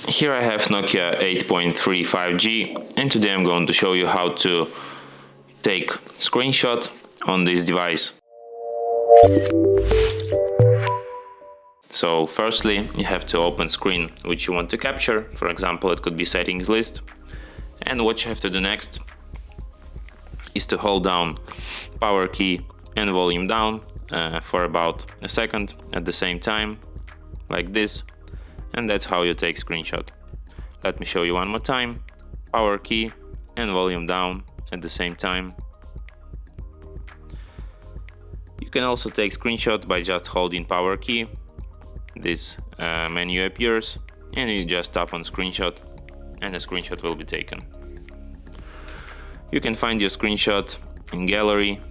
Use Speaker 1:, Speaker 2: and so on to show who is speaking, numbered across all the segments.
Speaker 1: Here I have Nokia 8.3 5G, and today I'm going to show you how to take screenshot on this device. So firstly, you have to open screen which you want to capture. For example, it could be settings list. And what you have to do next is to hold down power key and volume down for about a second at the same time, like this. And that's how you take screenshot. Let me show you one more time. Power key and volume down at the same time. You can also take screenshot by just holding power key. This menu appears and you just tap on screenshot and a screenshot will be taken. You can find your screenshot in gallery,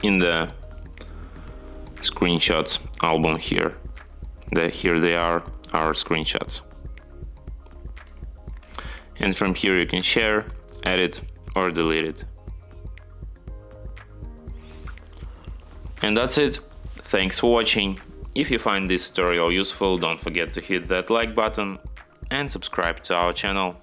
Speaker 1: in the screenshots album here. Here they are, our screenshots. And from here you can share, edit or delete it. And that's it. Thanks for watching. If you find this tutorial useful, don't forget to hit that like button and subscribe to our channel.